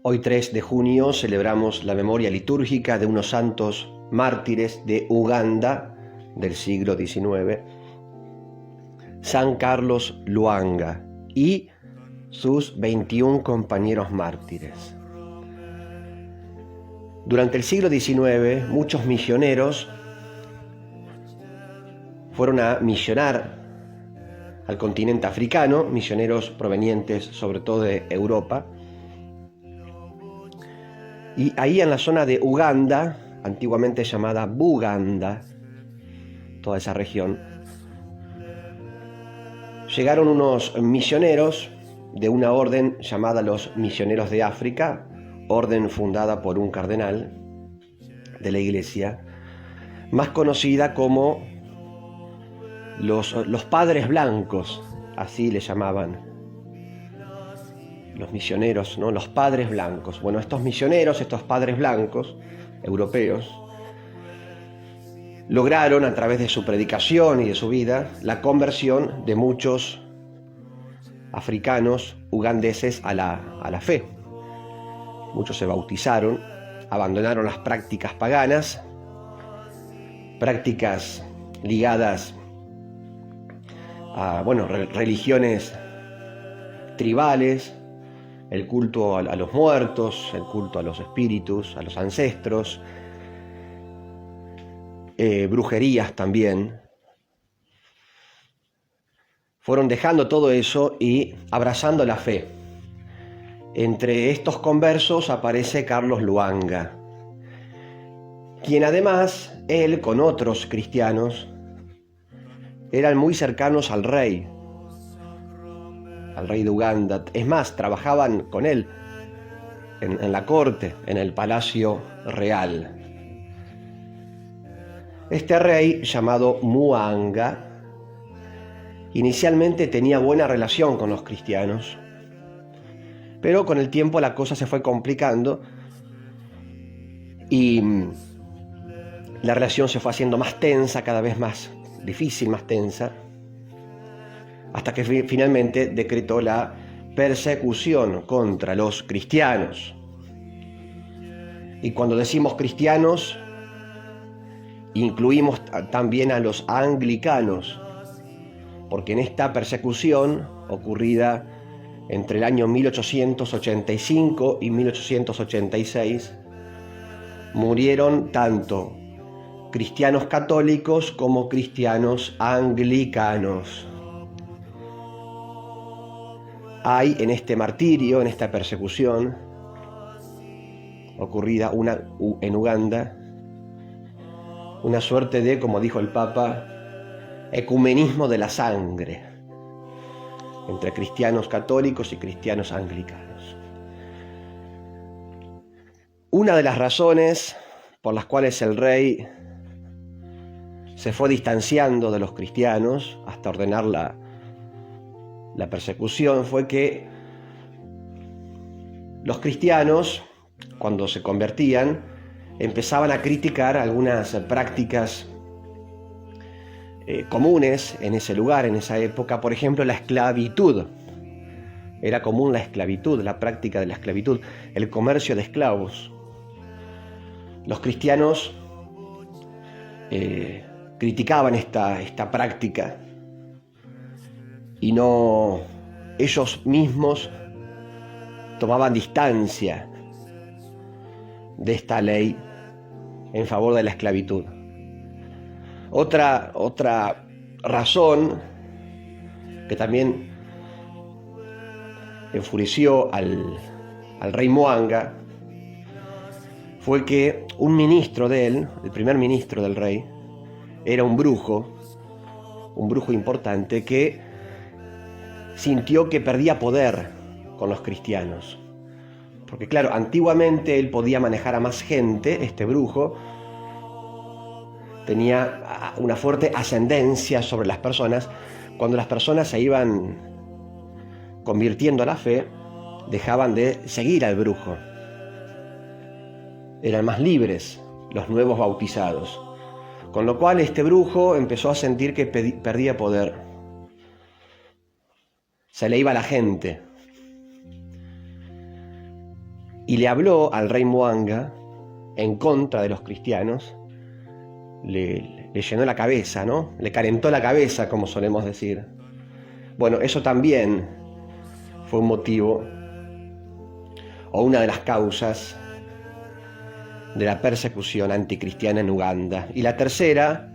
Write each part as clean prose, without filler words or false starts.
Hoy 3 de junio celebramos la memoria litúrgica de unos santos mártires de Uganda del siglo XIX, San Carlos Lwanga y sus 21 compañeros mártires. Durante el siglo XIX, muchos misioneros fueron a misionar al continente africano, misioneros provenientes sobre todo de Europa. Y ahí en la zona de Uganda, antiguamente llamada Buganda, toda esa región, llegaron unos misioneros de una orden llamada los Misioneros de África, orden fundada por un cardenal de la Iglesia, más conocida como los Padres Blancos, así le llamaban los misioneros, ¿no? Los Padres Blancos. Bueno, estos misioneros, estos Padres Blancos, europeos, lograron a través de su predicación y de su vida la conversión de muchos africanos ugandeses a la fe. Muchos se bautizaron, abandonaron las prácticas paganas, prácticas ligadas a religiones tribales, el culto a los muertos, el culto a los espíritus, a los ancestros, brujerías también. Fueron dejando todo eso y abrazando la fe. Entre estos conversos aparece Carlos Lwanga, quien además, él con otros cristianos, eran muy cercanos al rey de Uganda. Es más, trabajaban con él en la corte, en el palacio real. Este rey, llamado Mwanga, inicialmente tenía buena relación con los cristianos, pero con el tiempo la cosa se fue complicando y la relación se fue haciendo más tensa, cada vez más difícil, más tensa, hasta que finalmente decretó la persecución contra los cristianos. Y cuando decimos cristianos, incluimos también a los anglicanos, porque en esta persecución ocurrida entre el año 1885 y 1886, murieron tanto cristianos católicos como cristianos anglicanos. Hay en este martirio, en esta persecución ocurrida en Uganda, una suerte de, como dijo el Papa, ecumenismo de la sangre entre cristianos católicos y cristianos anglicanos. Una de las razones por las cuales el rey se fue distanciando de los cristianos hasta ordenar la persecución fue que los cristianos, cuando se convertían, empezaban a criticar algunas prácticas comunes en ese lugar, en esa época. Por ejemplo, la esclavitud. Era común la esclavitud, la práctica de la esclavitud, el comercio de esclavos. Los cristianos criticaban esta práctica y no ellos mismos tomaban distancia de esta ley en favor de la esclavitud. Otra razón que también enfureció al rey Mwanga fue que un ministro de él, el primer ministro del rey, era un brujo importante que sintió que perdía poder con los cristianos. Porque claro, antiguamente él podía manejar a más gente, este brujo tenía una fuerte ascendencia sobre las personas. Cuando las personas se iban convirtiendo a la fe, dejaban de seguir al brujo. Eran más libres los nuevos bautizados. Con lo cual este brujo empezó a sentir que perdía poder. Se le iba la gente. y le habló al rey Muanga en contra de los cristianos, le llenó la cabeza, ¿no? Le calentó la cabeza, como solemos decir. Bueno, eso también fue un motivo o una de las causas de la persecución anticristiana en Uganda. Y la tercera,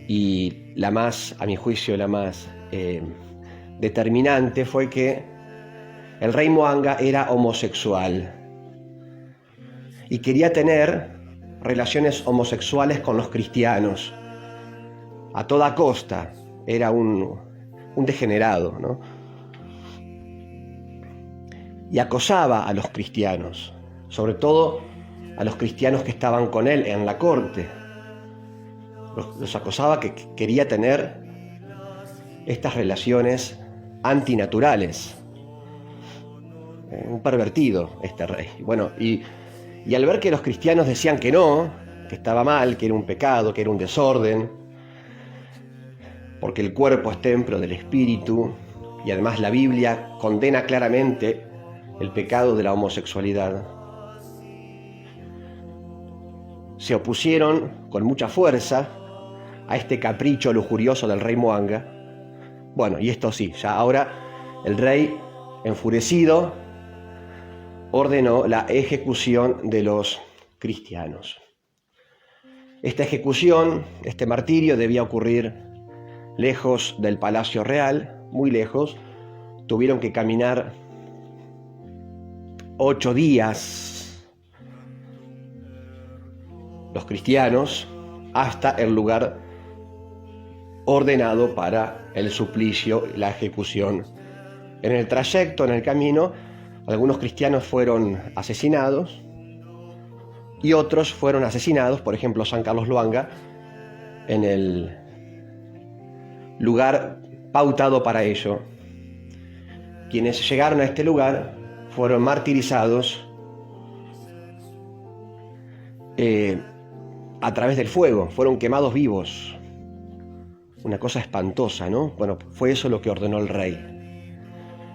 y la más, a mi juicio, la más determinante, fue que el rey Muanga era homosexual y quería tener relaciones homosexuales con los cristianos a toda costa. Era un degenerado, ¿no? Y acosaba a los cristianos, sobre todo a los cristianos que estaban con él en la corte. Los acosaba, que quería tener estas relaciones antinaturales. Un pervertido este rey. Bueno, y al ver que los cristianos decían que no, que estaba mal, que era un pecado, que era un desorden, porque el cuerpo es templo del espíritu, y además la Biblia condena claramente el pecado de la homosexualidad, se opusieron con mucha fuerza a este capricho lujurioso del rey Muanga. Bueno, y esto sí, ya ahora el rey, enfurecido, ordenó la ejecución de los cristianos. Esta ejecución, este martirio, debía ocurrir lejos del palacio real, muy lejos. Tuvieron que caminar 8 días los cristianos hasta el lugar ordenado para el suplicio y la ejecución. En el trayecto, en el camino, algunos cristianos fueron asesinados y otros fueron asesinados, por ejemplo, San Carlos Luanga, en el lugar pautado para ello. Quienes llegaron a este lugar fueron martirizados a través del fuego, fueron quemados vivos. Una cosa espantosa, ¿no? Bueno, fue eso lo que ordenó el rey.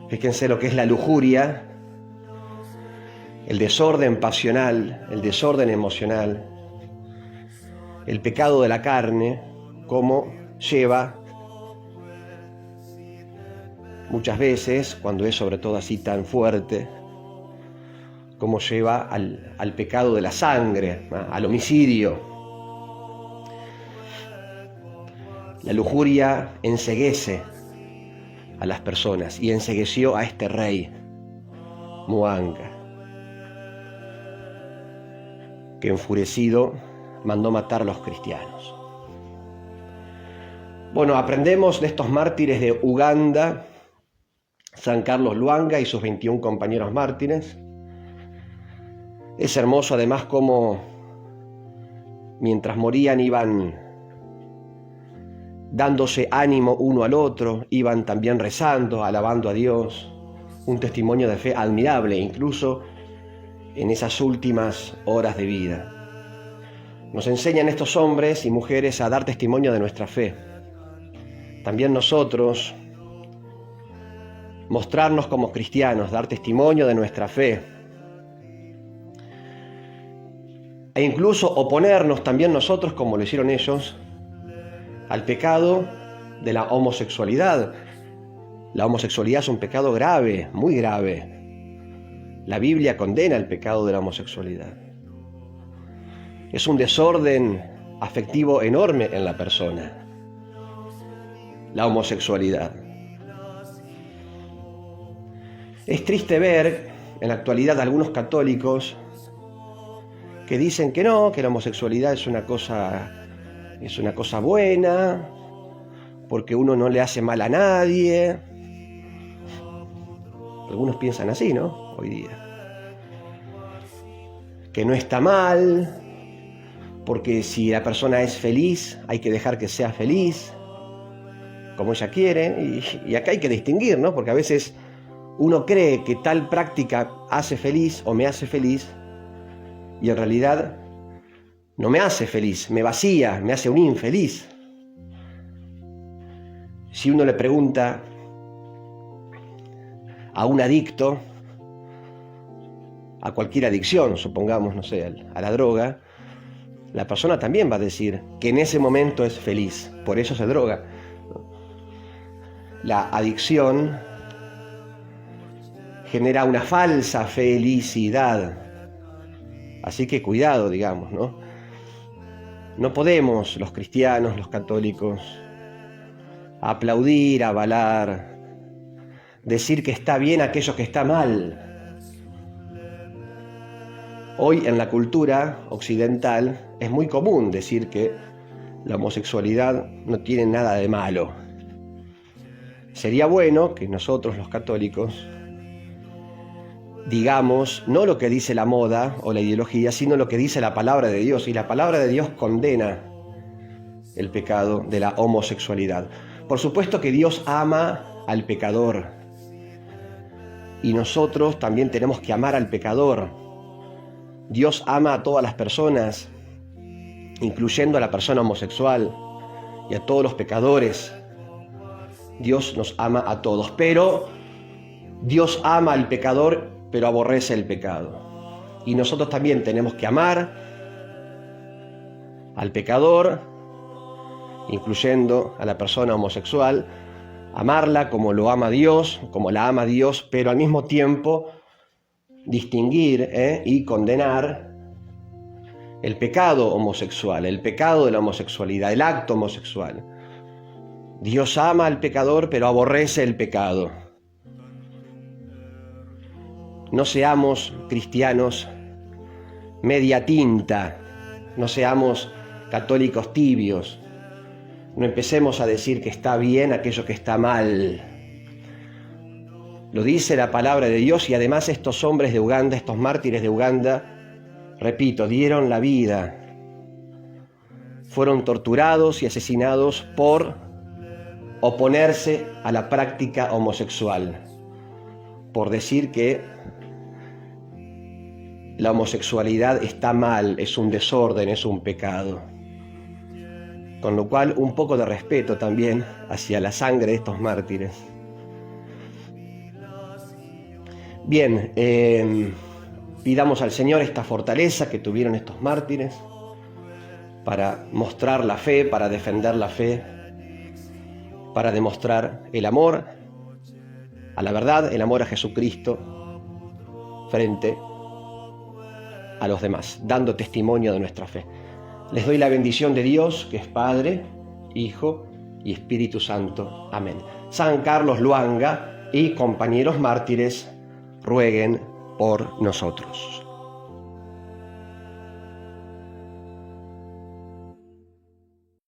Fíjense lo que es la lujuria, el desorden pasional, el desorden emocional, el pecado de la carne, cómo lleva muchas veces, cuando es sobre todo así tan fuerte, cómo lleva al pecado de la sangre, al homicidio. La lujuria enceguece a las personas y encegueció a este rey Muanga, que enfurecido mandó matar a los cristianos. Bueno, aprendemos de estos mártires de Uganda, San Carlos Luanga y sus 21 compañeros mártires. Es hermoso además cómo mientras morían iban dándose ánimo uno al otro, iban también rezando, alabando a Dios. Un testimonio de fe admirable, incluso en esas últimas horas de vida. Nos enseñan estos hombres y mujeres a dar testimonio de nuestra fe. También nosotros, mostrarnos como cristianos, dar testimonio de nuestra fe. E incluso oponernos también nosotros, como lo hicieron ellos, al pecado de la homosexualidad. La homosexualidad es un pecado grave, muy grave. La Biblia condena el pecado de la homosexualidad. Es un desorden afectivo enorme en la persona, la homosexualidad. Es triste ver en la actualidad algunos católicos que dicen que no, que la homosexualidad es una cosa buena, porque uno no le hace mal a nadie. Algunos piensan así, ¿no? Hoy día. Que no está mal, porque si la persona es feliz, hay que dejar que sea feliz, como ella quiere. Y acá hay que distinguir, ¿no? Porque a veces uno cree que tal práctica hace feliz o me hace feliz, y en realidad no me hace feliz, me vacía, me hace un infeliz. Si uno le pregunta a un adicto a cualquier adicción, supongamos, no sé, a la droga, la persona también va a decir que en ese momento es feliz, por eso se droga. La adicción genera una falsa felicidad. Así que cuidado, digamos, ¿no? No podemos, los cristianos, los católicos, aplaudir, avalar, decir que está bien aquello que está mal. Hoy en la cultura occidental es muy común decir que la homosexualidad no tiene nada de malo. Sería bueno que nosotros los católicos digamos no lo que dice la moda o la ideología, sino lo que dice la palabra de Dios. Y la palabra de Dios condena el pecado de la homosexualidad. Por supuesto que Dios ama al pecador. Y nosotros también tenemos que amar al pecador. Dios ama a todas las personas, incluyendo a la persona homosexual y a todos los pecadores. Dios nos ama a todos, pero Dios ama al pecador, pero aborrece el pecado. Y nosotros también tenemos que amar al pecador, incluyendo a la persona homosexual, amarla como lo ama Dios, como la ama Dios, pero al mismo tiempo distinguir y condenar el pecado homosexual, el pecado de la homosexualidad, el acto homosexual. Dios ama al pecador, pero aborrece el pecado. No seamos cristianos media tinta, no seamos católicos tibios, no empecemos a decir que está bien aquello que está mal. Lo dice la palabra de Dios y además estos hombres de Uganda, estos mártires de Uganda, repito, dieron la vida. Fueron torturados y asesinados por oponerse a la práctica homosexual, por decir que la homosexualidad está mal, es un desorden, es un pecado. Con lo cual, un poco de respeto también hacia la sangre de estos mártires. Bien, pidamos al Señor esta fortaleza que tuvieron estos mártires para mostrar la fe, para defender la fe, para demostrar el amor a la verdad, el amor a Jesucristo frente a los demás, dando testimonio de nuestra fe. Les doy la bendición de Dios, que es Padre, Hijo y Espíritu Santo. Amén. San Carlos Luanga y compañeros mártires, rueguen por nosotros.